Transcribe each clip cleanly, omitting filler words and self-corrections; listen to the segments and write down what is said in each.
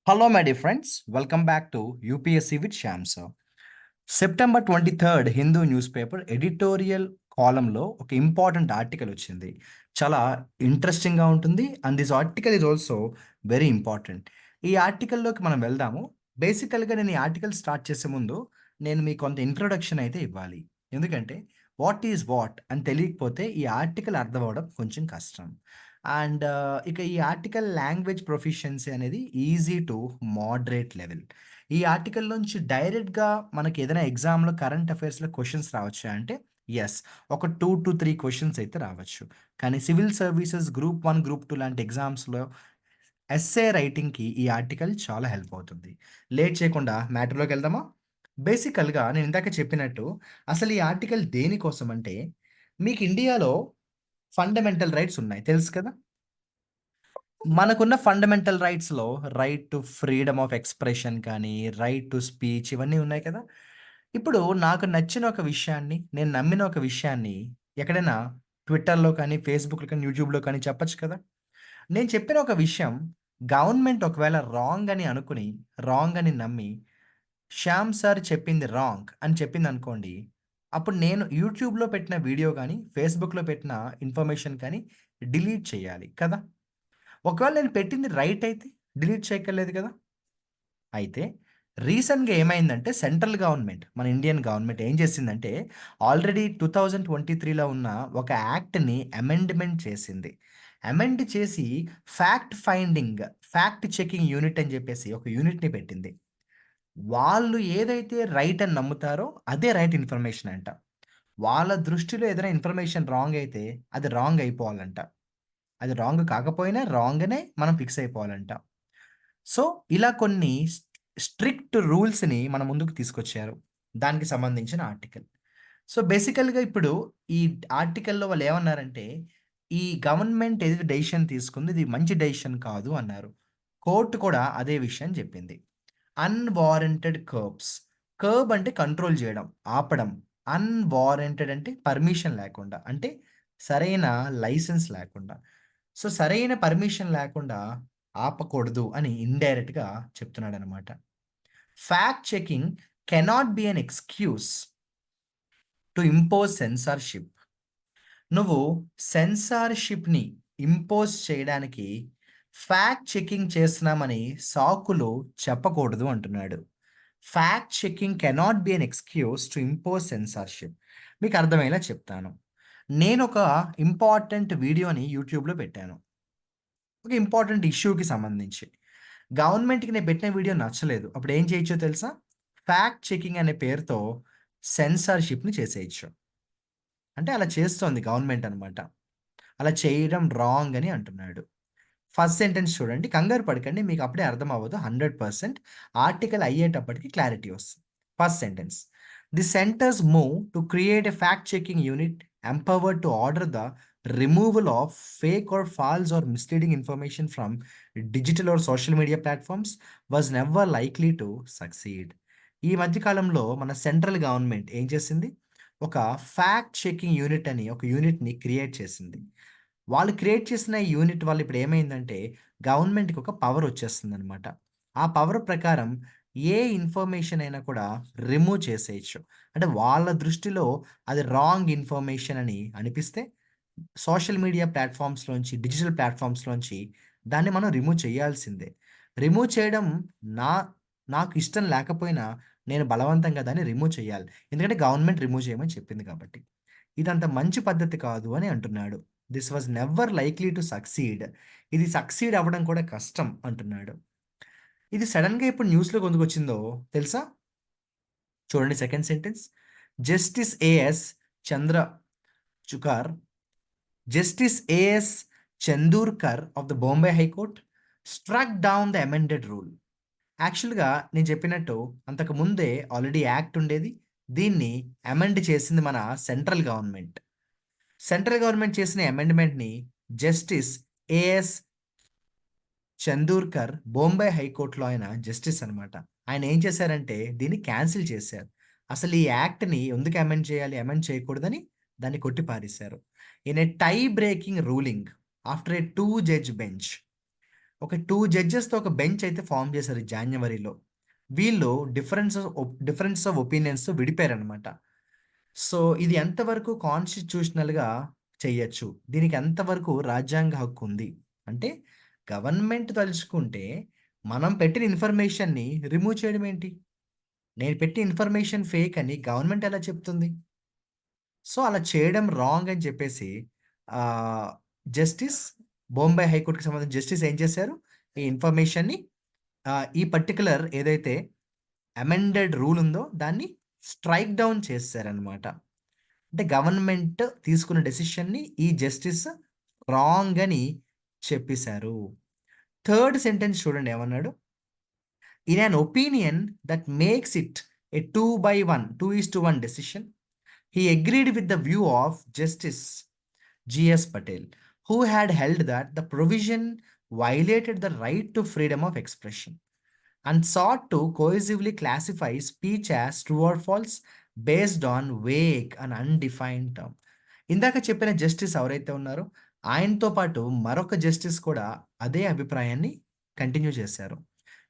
Hello, my dear friends. Welcome back to UPSC with Sham sir. September 23 Hindu news paper editorial కాలంలో ఒక important article వచ్చింది. చాలా ఇంట్రెస్టింగ్గా ఉంటుంది and this article is also very important. ఈ ఆర్టికల్లోకి మనం వెళ్దాము. బేసికల్గా నేను ఈ ఆర్టికల్ స్టార్ట్ చేసే ముందు నేను మీకు కొంత ఇంట్రొడక్షన్ అయితే ఇవ్వాలి. ఎందుకంటే వాట్ ఈజ్ వాట్ అని తెలియకపోతే ఈ ఆర్టికల్ అర్థం అవ్వడం కొంచెం కష్టం. అండ్ ఇక ఈ ఆర్టికల్ లాంగ్వేజ్ ప్రొఫిషియన్సీ అనేది ఈజీ టు మోడరేట్ లెవెల్. ఈ ఆర్టికల్ నుంచి డైరెక్ట్‌గా మనకి ఏదైనా ఎగ్జామ్‌లో కరెంట్ అఫైర్స్‌లో క్వెషన్స్ రావచ్చా అంటే యెస్. ఒక 2-3 క్వెషన్స్ అయితే రావచ్చు. కానీ సివిల్ సర్వీసెస్ గ్రూప్ 1, గ్రూప్ 2 లాంటి ఎగ్జామ్స్‌లో ఎస్సే రైటింగ్‌కి ఈ ఆర్టికల్ చాలా హెల్ప్ అవుతుంది. లేట్ చేయకుండా మ్యాటర్‌లోకి వెళ్దామా? బేసికల్‌గా నేను ఇందాక చెప్పినట్టు అసలు ఈ ఆర్టికల్ దేనికోసం అంటే మీకు ఇండియాలో ఫండమెంటల్ రైట్స్ ఉన్నాయి. తెలుసు కదా? మనకున్న ఫండమెంటల్ రైట్స్‌లో right to freedom of expression కానీ, రైట్ టు స్పీచ్ ఇవన్నీ ఉన్నాయి కదా! ఇప్పుడు నాకు నచ్చిన ఒక విషయాన్ని, నేను నమ్మిన ఒక విషయాన్ని ఎక్కడైనా ట్విట్టర్‌లో కానీ, ఫేస్‌బుక్‌లో కానీ, యూట్యూబ్‌లో కానీ చెప్పొచ్చు కదా! నేను చెప్పిన ఒక విషయం గవర్నమెంట్ ఒకవేళ రాంగ్ అని అనుకుని, రాంగ్ అని నమ్మి, శ్యామ్ సార్ చెప్పింది రాంగ్ అని చెప్పిందనుకోండి, అప్పుడు నేను యూట్యూబ్‌లో పెట్టిన వీడియో గాని, ఫేస్‌బుక్‌లో పెట్టిన ఇన్ఫర్మేషన్ కానీ డిలీట్ చేయాలి కదా! ఒకవేళ నేను పెట్టింది రైట్ అయితే డిలీట్ చేయక్కర్లేదు కదా! అయితే రీసెంట్‌గా ఏమైందంటే సెంట్రల్ గవర్నమెంట్, మన ఇండియన్ గవర్నమెంట్ ఏం చేసిందంటే ఆల్రెడీ 2023లో ఉన్న ఒక యాక్ట్‌ని అమెండ్‌మెంట్ చేసింది. అమెండ్ చేసి ఫ్యాక్ట్ చెకింగ్ యూనిట్ అని చెప్పేసి ఒక యూనిట్‌ని పెట్టింది. వాళ్ళు ఏదైతే రైట్ అని నమ్ముతారో అదే రైట్ ఇన్ఫర్మేషన్ అంట. వాళ్ళ దృష్టిలో ఏదైనా ఇన్ఫర్మేషన్ రాంగ్ అయితే అది రాంగ్ అయిపోవాలంట. అది రాంగ్ కాకపోయినా రాంగ్ అనే మనం ఫిక్స్ అయిపోవాలంట. సో, ఇలా కొన్ని స్ట్రిక్ట్ రూల్స్‌ని మన ముందుకు తీసుకొచ్చారు. దానికి సంబంధించిన ఆర్టికల్. సో, బేసికల్‌గా ఇప్పుడు ఈ ఆర్టికల్‌లో వాళ్ళేమన్నారంటే, ఈ గవర్నమెంట్ ఏదైతే డెసిషన్ తీసుకుందో ఇది మంచి డెసిషన్ కాదు అన్నారు. కోర్ట్ కూడా అదే విషయం చెప్పింది. Unwarranted curbs. కర్బ్ అంటే కంట్రోల్ చేయడం, ఆపడం. అన్‌వారంటెడ్ అంటే పర్మిషన్ లేకుండా. అంటే సరైన లైసెన్స్ లేకుండా. సో, సరైన పర్మిషన్ లేకుండా ఆపకూడదు అని ఇండైరెక్ట్‌గా చెప్తున్నాడనమాట. Fact checking cannot be an excuse to impose censorship. నువ్వు సెన్సార్‌షిప్‌ని ఇంపోజ్ చేయడానికి ఫ్యాక్ట్ చెకింగ్ చేస్తున్నామని సాకులు చెప్పకూడదు అంటున్నాడు. Fact checking cannot be an excuse to impose censorship. మీకు అర్థమయ్యేలా చెప్తాను. నేనొక ఇంపార్టెంట్ వీడియోని యూట్యూబ్‌లో పెట్టాను. ఒక ఇంపార్టెంట్ ఇష్యూకి సంబంధించి. గవర్నమెంట్‌కి నేను పెట్టిన వీడియో నచ్చలేదు. అప్పుడు ఏం చేయొచ్చో తెలుసా? ఫ్యాక్ట్ చెకింగ్ అనే పేరుతో సెన్సార్‌షిప్‌ని చేసేయొచ్చు. అంటే అలా చేస్తోంది గవర్నమెంట్ అనమాట. అలా చేయడం రాంగ్ అని అంటున్నాడు. ఫస్ట్ సెంటెన్స్ చూడండి. కంగారు పడకండి. మీకు అప్పుడే అర్థం అవ్వదు 100%. ఆర్టికల్ అయ్యేటప్పటికి క్లారిటీ వస్తుంది. First sentence. The centre's move to create a fact checking unit empowered to order the removal of fake or false or misleading information from digital or social media platforms was never likely to succeed. ఈ మధ్య కాలంలో మన central government ఏం చేసింది? ఒక fact checking unit అని ఒక యూనిట్‌ని create చేసింది. వాళ్ళు క్రియేట్ చేసిన ఈ యూనిట్ వల్ల ఇప్పుడు ఏమైందంటే, గవర్నమెంట్‌కి ఒక పవర్ వచ్చేస్తుందనమాట. ఆ పవర్ ప్రకారం ఏ ఇన్ఫర్మేషన్ అయినా కూడా రిమూవ్ చేసేయొచ్చు. అంటే వాళ్ళ దృష్టిలో అది రాంగ్ ఇన్ఫర్మేషన్ అని అనిపిస్తే, సోషల్ మీడియా ప్లాట్‌ఫార్మ్స్‌లోంచి, డిజిటల్ ప్లాట్‌ఫార్మ్స్‌లోంచి దాన్ని మనం రిమూవ్ చేయాల్సిందే. రిమూవ్ చేయడం నా నాకు ఇష్టం లేకపోయినా, నేను బలవంతంగా దాన్ని రిమూవ్ చేయాలి. ఎందుకంటే గవర్నమెంట్ రిమూవ్ చేయమని చెప్పింది కాబట్టి. ఇదంత మంచి పద్ధతి కాదు అని అంటున్నాడు. This was never likely to succeed. ఇది సక్సీడ్ అవ్వడం కూడా కష్టం అంటున్నాడు. ఇది సడెన్‌గా ఇప్పుడు న్యూస్‌లోకి ఎందుకొచ్చిందో తెలుసా? చూడండి second sentence. Justice A S Chandurkar justice A S Chandurkar of the Bombay high court struck down the amended rule. యాక్చువల్‌గా నేను చెప్పినట్టు అంతకు ముందే ఆల్రెడీ యాక్ట్ ఉండేది. దీన్ని అమెండ్ చేసింది మన సెంట్రల్ గవర్నమెంట్. సెంట్రల్ గవర్నమెంట్ చేసిన అమెండ్‌మెంట్‌ని జస్టిస్ ఏఎస్ చందూర్కర్ బొంబాయి హైకోర్ట్‌లో ఆయన జస్టిస్ అనమాట. ఆయన ఏం చేశారంటే దీన్ని క్యాన్సిల్ చేశారు. అసలు ఈ యాక్ట్‌ని ఎందుకు అమెండ్ చేయాలి? అమెండ్ చేయకూడదని దాన్ని కొట్టి పారేశారు. In a tie breaking ruling after a 2 judge bench. ఒక 2 జడ్జెస్‌తో ఒక బెంచ్ అయితే ఫార్మ్ చేశారు ఈ జాన్యువరిలో. వీళ్ళు డిఫరెన్స్ ఆఫ్ ఒపీనియన్స్‌తో విడిపోయారనమాట. సో, ఇది ఎంతవరకు కాన్స్టిట్యూషనల్‌గా చెయ్యొచ్చు? దీనికి ఎంతవరకు రాజ్యాంగ హక్కుంది? అంటే గవర్నమెంట్ తలుచుకుంటే మనం పెట్టిన ఇన్ఫర్మేషన్‌ని రిమూవ్ చేయడం ఏంటి? నేను పెట్టిన ఇన్ఫర్మేషన్ ఫేక్ అని గవర్నమెంట్ ఎలా చెప్తుంది? సో, అలా చేయడం రాంగ్ అని చెప్పేసి ఆహ్, జస్టిస్ బొంబాయి హైకోర్ట్‌కి సంబంధించిన జస్టిస్ ఏం చేశారు? ఈ ఇన్ఫర్మేషన్‌ని ఈ పర్టిక్యులర్ ఏదైతే అమెండెడ్ రూల్ ఉందో దాన్ని స్ట్రైక్ డౌన్ చేసేసారనమాట. అంటే గవర్నమెంట్ తీసుకున్న డెసిషన్‌ని ఈ జస్టిస్ రాంగ్ అని చెప్పేసారు. థర్డ్ సెంటెన్స్ చూడండి ఏమన్నాడు? In an opinion that makes it A 2:1 decision. He agreed with the view of Justice G.S. Patel, who had held that the provision violated the right to freedom of expression and sought to cohesively classify speech as true or false based on vague and undefined term. ఇందాక చెప్పిన justice ఎవరైతే ఉన్నారో ఆయనతో పాటు మరొక justice కూడా అదే అభిప్రాయాన్ని కంటిన్యూ చేశారు.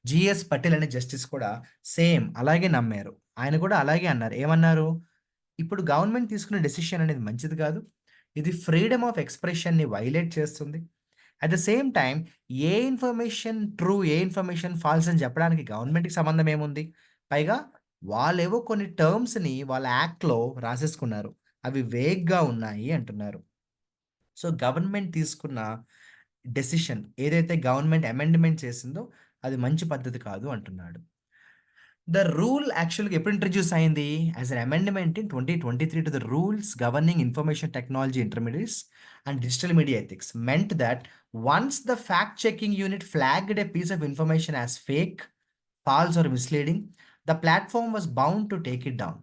జిఎస్ పటేల్ అనే జస్టిస్ కూడా సేమ్ అలాగే నమ్మారు. ఆయన కూడా అలాగే అన్నారు. ఏమన్నారు? ఇప్పుడు గవర్నమెంట్ తీసుకున్న డెసిషన్ అనేది మంచిది కాదు. ఇది ఫ్రీడమ్ ఆఫ్ ఎక్స్‌ప్రెషన్‌ని వయలేట్ చేస్తుంది. అట్ ద సేమ్ టైమ్ ఏ ఇన్ఫర్మేషన్ ట్రూ, ఏ ఇన్ఫర్మేషన్ ఫాల్స్ అని చెప్పడానికి గవర్నమెంట్‌కి సంబంధం ఏముంది? పైగా వాళ్ళేవో కొన్ని టర్మ్స్‌ని వాళ్ళ యాక్ట్‌లో రాసేసుకున్నారు. అవి వేగ్‌గా ఉన్నాయి అంటున్నారు. సో, గవర్నమెంట్ తీసుకున్న డెసిషన్ ఏదైతే గవర్నమెంట్ అమెండ్‌మెంట్ చేసిందో అది మంచి పద్ధతి కాదు అంటున్నాడు. ద రూల్ యాక్చువల్‌గా ఎప్పుడు ఇంట్రొడ్యూస్ అయింది? As an amendment in 2023 to the rules governing information technology intermediates and digital media ethics మెంట్ that once the fact checking unit flagged a piece of information as fake, false or misleading, the platform was bound to take it down.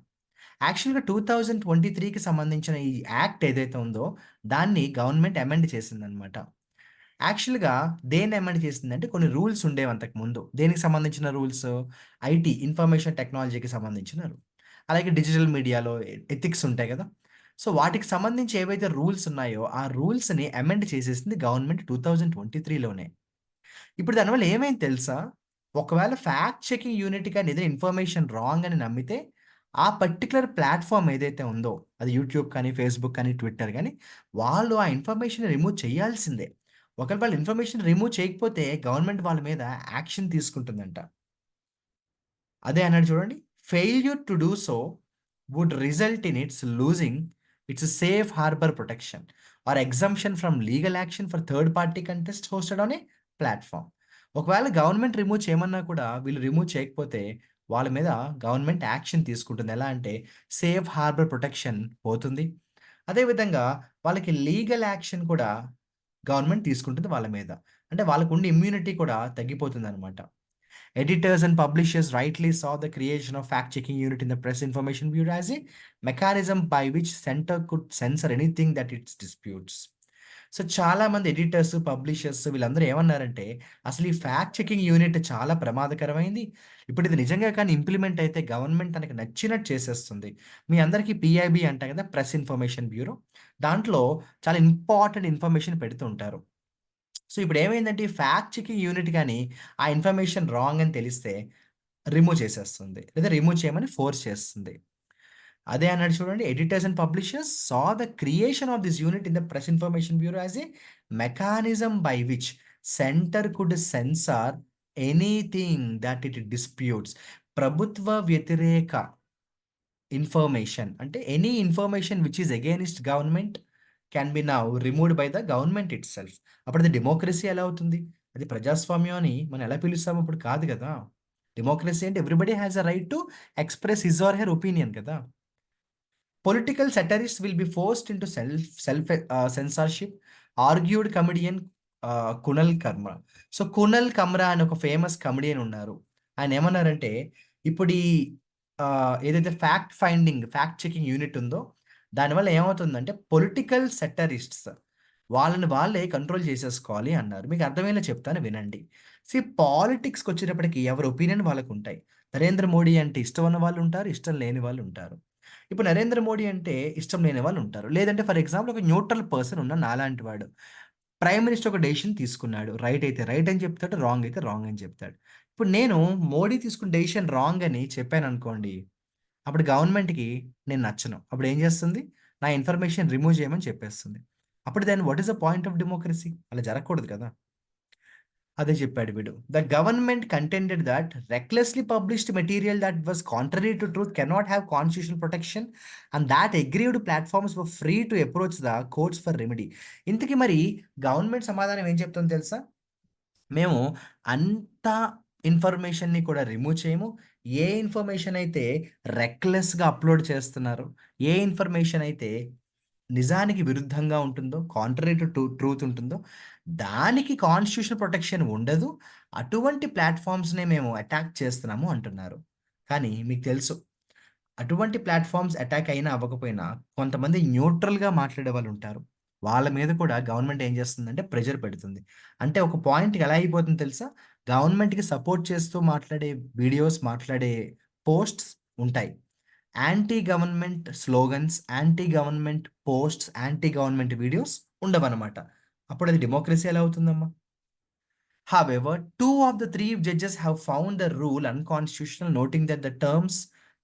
యాక్చువల్‌గా 2023కి సంబంధించిన ఈ act ఏదైతే ఉందో దాన్ని government amend చేసిందనమాట. యాక్చువల్‌గా దేన్ని అమెండ్ చేసిందంటే కొన్ని రూల్స్ ఉండేవి అంతకుముందు. దేనికి సంబంధించిన రూల్స్? ఐటీ ఇన్ఫర్మేషన్ టెక్నాలజీకి సంబంధించిన అలాగే డిజిటల్ మీడియాలో ఎథిక్స్ ఉంటాయి గదా! సో, వాటికి సంబంధించి ఏవైతే రూల్స్ ఉన్నాయో, ఆ రూల్స్‌ని అమెండ్ చేసేసింది గవర్నమెంట్ 2023లోనే. ఇప్పుడు దానివల్ల ఏమైంది తెలుసా? ఒకవేళ ఫ్యాక్ట్ చెకింగ్ యూనిట్ గాని ఏదైనా ఇన్ఫర్మేషన్ రాంగ్ అని నమ్మితే, ఆ పర్టిక్యులర్ ప్లాట్‌ఫార్మ్ ఏదైతే ఉందో, అది యూట్యూబ్ కానీ, ఫేస్‌బుక్ కానీ, ట్విట్టర్ గాని, వాళ్ళు ఆ ఇన్ఫర్మేషన్‌ని రిమూవ్ చేయాల్సిందే. ఒకవేళ వాళ్ళు ఇన్ఫర్మేషన్ రిమూవ్ చేయకపోతే గవర్నమెంట్ వాళ్ళ మీద యాక్షన్ తీసుకుంటుందంట. అదే అన్నాడు చూడండి. Failure to do so would result in its losing its safe harbour protection or exemption from legal action for third party content hosted on a platform. ఒకవేళ గవర్నమెంట్ రిమూవ్ చేయమన్నా కూడా వీళ్ళు రిమూవ్ చేయకపోతే వాళ్ళ మీద గవర్నమెంట్ యాక్షన్ తీసుకుంటుంది. ఎలా అంటే సేఫ్ హార్బర్ ప్రొటెక్షన్ పోతుంది. అదే విధంగా వాళ్ళకి లీగల్ యాక్షన్ కూడా గవర్నమెంట్ తీసుకుంటుంది వాళ్ళ మీద. అంటే వాళ్ళకుండే ఇమ్యూనిటీ కూడా తగ్గిపోతుందనమాట. Editors and publishers rightly saw the creation of fact-checking unit in the Press Information Bureau as a mechanism by which center could censor anything that it disputes. So చాలామంది editors, publishers వీళ్ళందరూ ఏమన్నారంటే, అసలు ఈ fact checking unit చాలా ప్రమాదకరమైంది. ఇప్పుడు ఇది నిజంగా కానీ ఇంప్లిమెంట్ అయితే గవర్నమెంట్ తనకి నచ్చినట్టు చేసేస్తుంది. మీ అందరికీ పీఐబీ అంటాం కదా! Press information bureau. దాంట్లో చాలా ఇంపార్టెంట్ ఇన్ఫర్మేషన్ పెడుతూ ఉంటారు. సో, ఇప్పుడేమైందంటే ఈ ఫ్యాక్ట్ చెకింగ్ యూనిట్ గాని, ఆ ఇన్ఫర్మేషన్ రాంగ్ అని తెలిస్తే రిమూవ్ చేసేస్తుంది. లేదా రిమూవ్ చేయమని ఫోర్స్ చేస్తుంది. అదే అన్నాడు చూడండి. Editors and publishers saw the creation of this unit in the press information bureau as a mechanism by which centre could censor anything that it disputes. ప్రభుత్వ వ్యతిరేక ఇన్ఫర్మేషన్ అంటే any information which is against government can be now removed by the government itself. అప్పుడు అది democracy ఎలా అవుతుంది? అది ప్రజాస్వామ్యం అని మనం ఎలా పిలుస్తాం ఇప్పుడు కాదు గదా! డెమోక్రసీ అంటే everybody has a right to express his or her opinion కదా! Political satirists will be forced into censorship, argued comedian Kunal కర్మ. సో, కునల్ కమ్రా అని ఒక ఫేమస్ కమెడియన్ ఉన్నారు. ఆయన ఏమన్నారంటే, ఇప్పుడు ఈ ఏదైతే ఫ్యాక్ట్ చెకింగ్ యూనిట్ ఉందో, దానివల్ల ఏమవుతుందంటే పొలిటికల్ సెటరిస్ట్స్ వాళ్ళని వాళ్ళే కంట్రోల్ చేసేసుకోవాలి అన్నారు. మీకు అర్థమయ్యేలా చెప్తాను వినండి. పాలిటిక్స్‌కొచ్చేటప్పటికి ఎవరి ఒపీనియన్ వాళ్ళకుంటాయి. నరేంద్ర మోడీ అంటే ఇష్టం ఉన్న వాళ్ళు ఉంటారు, ఇష్టం లేని వాళ్ళు ఉంటారు. ఇప్పుడు 'నరేంద్ర మోడీ' అంటే ఇష్టం లేని వాళ్ళుంటారు. లేదంటే ఫర్ ఎగ్జాంపుల్ ఒక న్యూట్రల్ పర్సన్ ఉన్న నాలాంటి వాడు. ప్రైమ్ మినిస్టర్ ఒక డెసిషన్ తీసుకున్నాడు. రైట్ అయితే రైట్ అని చెప్తాడు. రాంగ్ అయితే రాంగ్ అని చెప్తాడు. ఇప్పుడు నేను మోడీ తీసుకున్న డెసిషన్ రాంగ్ అని చెప్పాననుకోండి. అప్పుడు గవర్నమెంట్‌కి నేను నచ్చను. అప్పుడు ఏం చేస్తుంది? నా ఇన్ఫర్మేషన్ రిమూవ్ చేయమని చెప్పేస్తుంది. అప్పుడు then what is the point of democracy? అలా జరగకూడదు కదా! అదే చెప్పాడు వీడు. The government contended that recklessly published material that was contrary to truth cannot have constitutional protection and that aggrieved platforms were free to approach the courts for remedy. ఇంతకి మరి government సమాధానం ఏం చెప్తుందో తెలుసా? మేము అంత ఇన్ఫర్మేషన్‌ని కూడా రిమూవ్ చేయము. ఏ ఇన్ఫర్మేషన్ అయితే రెక్లెస్‌గా అప్‌లోడ్ చేస్తున్నారో, ఏ ఇన్ఫర్మేషన్ అయితే నిజానికి విరుద్ధంగా ఉంటుందో, కాంట్రరీ టు ట్రూత్ ఉంటుందో, దానికి కాన్స్టిట్యూషనల్ ప్రొటెక్షన్ ఉండదు. అటువంటి ప్లాట్‌ఫార్మ్స్‌నే మేము అటాక్ చేస్తున్నాము అంటున్నారు. కానీ మీకు తెలుసు అటువంటి ప్లాట్‌ఫార్మ్స్ అటాక్ అయినా అవ్వకపోయినా కొంతమంది న్యూట్రల్‌గా మాట్లాడే వాళ్ళుంటారు. వాళ్ళ మీద కూడా గవర్నమెంట్ ఏం చేస్తుందంటే ప్రెషర్ పెడుతుంది. అంటే ఒక పాయింట్‌కి ఎలా అయిపోతుందో తెలుసా? గవర్నమెంట్‌కి సపోర్ట్ చేస్తూ మాట్లాడే వీడియోస్, మాట్లాడే పోస్ట్స్ ఉంటాయి. Anti government slogans, anti government posts, anti government videos ఉండవనమాట. అప్పుడది డెమోక్రసీ ఎలా అవుతుందమ్మా? However, two of the three judges have found the rule unconstitutional, noting that the terms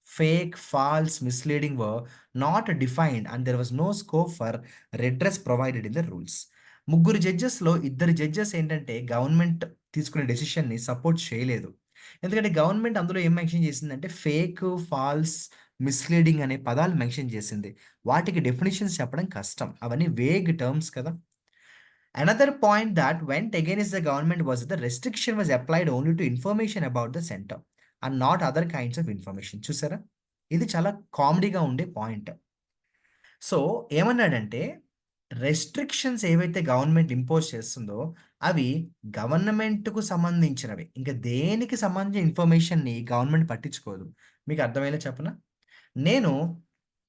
fake, false, misleading were not defined and there was no scope for redress provided in the rules. ముగ్గురు జడ్జెస్‌లో ఇద్దరు judges ఏంటంటే government తీసుకునే డెసిషన్‌ని support చేయలేదు. ఎందుకంటే government అందులో ఏం mention చేసిందంటే fake, falls, misleading అనే పదాలు మెన్షన్ చేసింది. వాటికి డెఫినిషన్స్ చెప్పడం కష్టం. అవన్నీ వేగ్ టర్మ్స్ కదా! Another point that went against the government was that the restriction was applied only to information about the center and not other kinds of information. చూసారా? ఇది చాలా కామెడీగా ఉండే పాయింట్. సో, ఏమన్నాడంటే రెస్ట్రిక్షన్స్ ఏవైతే గవర్నమెంట్ ఇంపోజ్ చేస్తుందో అవి గవర్నమెంట్‌కు సంబంధించినవి. ఇంక దేనికి సంబంధించిన ఇన్ఫర్మేషన్‌ని గవర్నమెంట్ పట్టించుకోదు. మీకు అర్థమయ్యేలా చెప్పనా? నేను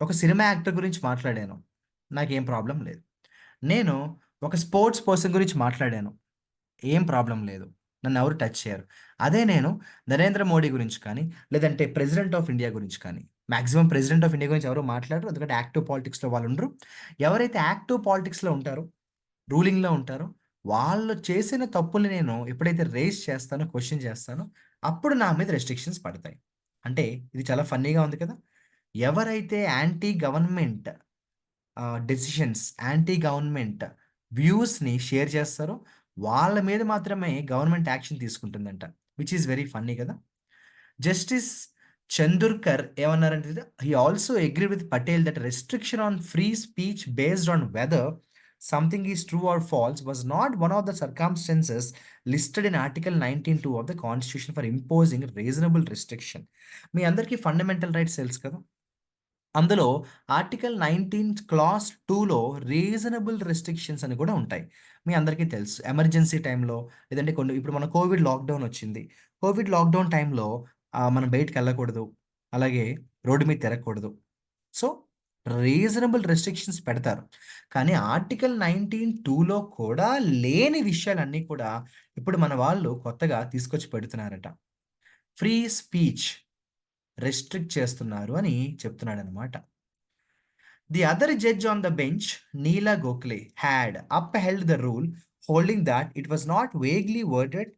ఒక సినిమా యాక్టర్ గురించి మాట్లాడాను. నాకేం ప్రాబ్లమ్ లేదు. నేను ఒక స్పోర్ట్స్ పర్సన్ గురించి మాట్లాడాను. ఏం ప్రాబ్లమ్ లేదు. నన్నెవరు టచ్ చేయరు. అదే నేను నరేంద్ర మోడీ గురించి కానీ, లేదంటే ప్రెసిడెంట్ ఆఫ్ ఇండియా గురించి కానీ, మాక్సిమం ప్రెసిడెంట్ ఆఫ్ ఇండియా గురించి ఎవరు మాట్లాడరు. ఎందుకంటే యాక్టివ్ పాలిటిక్స్‌లో వాళ్ళుండరు. ఎవరైతే యాక్టివ్ పాలిటిక్స్‌లో ఉంటారో, రూలింగ్‌లో ఉంటారో, వాళ్ళు చేసిన తప్పుల్ని నేను ఎప్పుడైతే రైజ్ చేస్తానో, క్వెషన్ చేస్తానో, అప్పుడు నా మీద రెస్ట్రిక్షన్స్ పడతాయి. అంటే ఇది చాలా ఫన్నీగా ఉంది కదా! ఎవరైతే anti government decisions, anti government వ్యూస్‌ని షేర్ చేస్తారో, వాళ్ళ మీద మాత్రమే గవర్నమెంట్ యాక్షన్ తీసుకుంటుందంట. విచ్ ఈస్ వెరీ ఫన్నీ కదా! జస్టిస్ చందుర్కర్ ఏమన్నారంటే, he also agreed with Patel that restriction on free speech based on whether something is true or false was not one of the circumstances listed in article 19(2) of the constitution for imposing reasonable restriction. మీ అందరికీ fundamental rights తెలుసు కదా! అందులో article 19 class 2లో reasonable restrictions అని కూడా ఉంటాయి. మీ అందరికీ తెలుసు. ఎమర్జెన్సీ టైంలో లేదంటే కొన్ని ఇప్పుడు మన కోవిడ్ లాక్‌డౌన్ వచ్చింది. కోవిడ్ లాక్‌డౌన్ టైంలో మనం బయటికెళ్ళకూడదు. అలాగే రోడ్డు మీద తిరగకూడదు. సో, రీజనబుల్ రెస్ట్రిక్షన్స్ పెడతారు. కానీ ఆర్టికల్ 19(2)లో కూడా లేని విషయాలన్నీ కూడా ఇప్పుడు మన వాళ్ళు కొత్తగా తీసుకొచ్చి పెడుతున్నారట. ఫ్రీ స్పీచ్ రెస్ట్రిక్ట్ చేస్తున్నారు అని చెప్తున్నాడనమాట. The other judge on the bench, Neela Gokhale, had upheld the rule, holding that it was not vaguely worded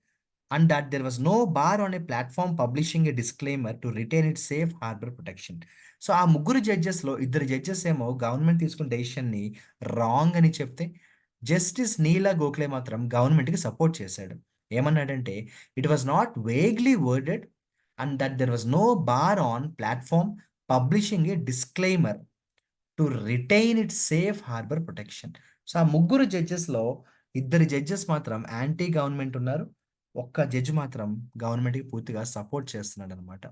and that there was no bar on a platform publishing a disclaimer to retain its safe harbor protection. So ఆ ముగ్గురు జడ్జెస్‌లో ఇద్దరు judges ఏమో government తీసుకున్న డెసిషన్‌ని wrong అని చెప్తే, justice నీలా గోఖలే మాత్రం గవర్నమెంట్‌కి support చేశాడు. ఏమన్నాడంటే, it was not vaguely worded and that there was no bar on platform publishing a disclaimer to retain its safe harbour protection. So, ఆ ముగ్గురు జడ్జెస్‌లో ఇద్దరు జడ్జెస్ మాత్రం యాంటీ గవర్నమెంట్ ఉన్నారు. ఒక్క జడ్జ్ మాత్రం గవర్నమెంట్‌కి పూర్తిగా సపోర్ట్ చేస్తున్నాడనమాట.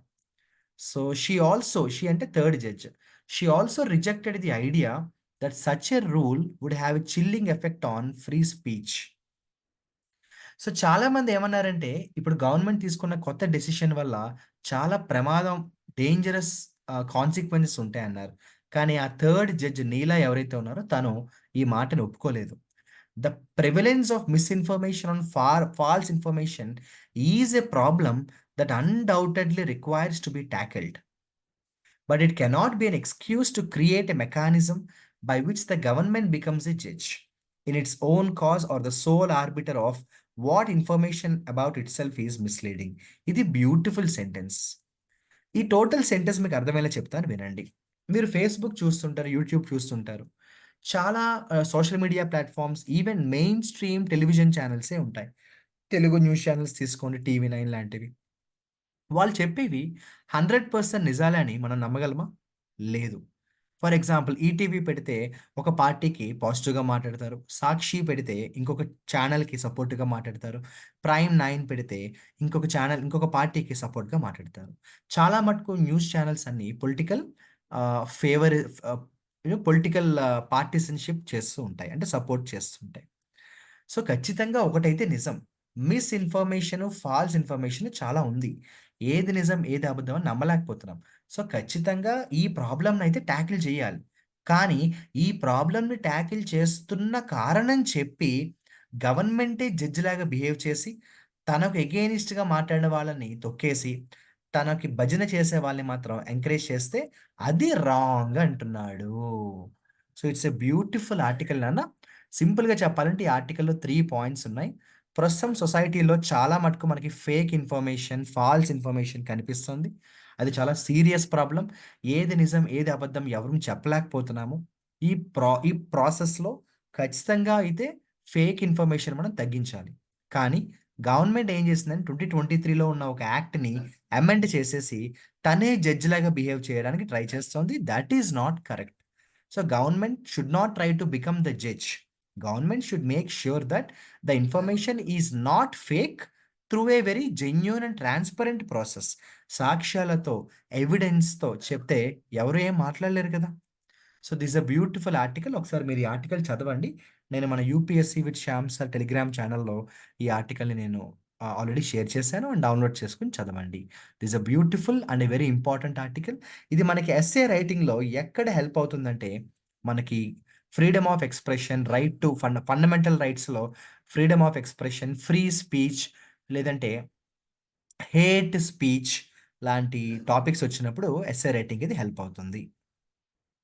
సో, షీ అంటే third judge. She also rejected the idea that such a rule would have a chilling effect on free speech. So, చాలామంది ఏమన్నారంటే, ఇప్పుడు గవర్నమెంట్ తీసుకున్న కొత్త డెసిషన్ వల్ల చాలా ప్రమాదం, డేంజరస్ కాన్సిక్వెన్సెస్ ఉంటాయన్నారు. కానీ ఆ థర్డ్ జడ్జ్ నీలా ఎవరైతే ఉన్నారో తను ఈ మాటని ఒప్పుకోలేదు. The prevalence of misinformation on false information is a problem that undoubtedly requires to be tackled. But it cannot be an excuse to create a mechanism by which the government becomes a judge. In its own cause or the sole arbiter of what information about itself is misleading. ఇది beautiful sentence. ఈ total sentence మీకు అర్థమయ్యేలా చెప్తాను వినండి. మీరు Facebook చూస్తుంటారు, YouTube చూస్తుంటారు. చాలా social media platforms, even main stream television ఛానెల్సే ఉంటాయి. తెలుగు న్యూస్ ఛానెల్స్ తీసుకోండి, టీవీ నైన్ లాంటివి. వాళ్ళు చెప్పేవి 100% నిజాలే అని మనం నమ్మగలమా? లేదు. ఫర్ ఎగ్జాంపుల్ ఈటీవీ పెడితే ఒక పార్టీకి పాజిటివ్‌గా మాట్లాడతారు. సాక్షి పెడితే ఇంకొక ఛానెల్‌కి సపోర్ట్‌గా మాట్లాడతారు. ప్రైమ్ 9 పెడితే ఇంకొక పార్టీకి సపోర్ట్‌గా మాట్లాడతారు. చాలా మటుకు న్యూస్ ఛానెల్స్ అన్నీ పొలిటికల్ ఆహ్, ఫేవర్ ఆహ్, పొలిటికల్ పార్టిసన్‌షిప్ చేస్తూ ఉంటాయి. అంటే సపోర్ట్ చేస్తుంటాయి. సో, ఖచ్చితంగా ఒకటైతే నిజం. మిస్‌ఇన్ఫర్మేషను, ఫాల్స్ ఇన్ఫర్మేషన్ చాలా ఉంది. ఏది నిజం, ఏది అబద్ధం అని నమ్మలేకపోతున్నాం. సో, ఖచ్చితంగా ఈ ప్రాబ్లమ్‌నయితే టాకిల్ చేయాలి. కానీ, ఈ ప్రాబ్లమ్‌ని టాకిల్ చేస్తున్న కారణం చెప్పి, గవర్నమెంటే జడ్జిలాగా బిహేవ్ చేసి, తనకు ఎగెయినిస్ట్‌గా మాట్లాడిన వాళ్ళని తొక్కేసి, తనకి భజన చేసే వాళ్ళని మాత్రం ఎంకరేజ్ చేస్తే, అది రాంగ్ అంటున్నాడు. So, it's a beautiful article నాన్న. సింపుల్‌గా చెప్పాలంటే ఈ ఆర్టికల్‌లో 3 పాయింట్స్ ఉన్నాయి. ప్రస్తుతం సొసైటీలో చాలా మటుకు మనకి ఫేక్ ఇన్ఫర్మేషన్, ఫాల్స్ ఇన్ఫర్మేషన్ కనిపిస్తుంది. అది చాలా సీరియస్ ప్రాబ్లమ్. ఏది నిజం, ఏది అబద్ధం ఎవరం చెప్పలేకపోతున్నాము. ఈ ప్రాసెస్‌లో ఖచ్చితంగా అయితే ఫేక్ ఇన్ఫర్మేషన్ మనం తగ్గించాలి. కానీ గవర్నమెంట్ ఏం చేసిందంటే 2023లో ఉన్న ఒక యాక్ట్‌ని అమెండ్ చేసేసి తనే జడ్జ్‌లాగా బిహేవ్ చేయడానికి ట్రై చేస్తోంది. That is not correct. So, government should not try to become the judge. Government should make sure that the information is not fake through a very genuine and transparent process. సాక్ష్యాలతో, ఎవిడెన్స్‌తో చెప్తే ఎవరు ఏం మాట్లాడలేరు కదా! So, this a beautiful article. ఒకసారి మీరు ఈ ఆర్టికల్ చదవండి. నేను మన UPSC with Shyam sir Telegram ఛానెల్‌లో ఈ ఆర్టికల్‌ని నేను ఆల్రెడీ షేర్ చేశాను. అండ్ డౌన్‌లోడ్ చేసుకొని చదవండి. This a beautiful and a very important article. ఇది మనకి ఎస్సే రైటింగ్‌లో ఎక్కడ హెల్ప్ అవుతుందంటే, మనకి freedom of expression, right to fundamental రైట్స్‌లో freedom of expression, free speech లేదంటే హేట్ స్పీచ్ లాంటి టాపిక్స్ వచ్చినప్పుడు ఎస్సే రైటింగ్ ఇది హెల్ప్ అవుతుంది.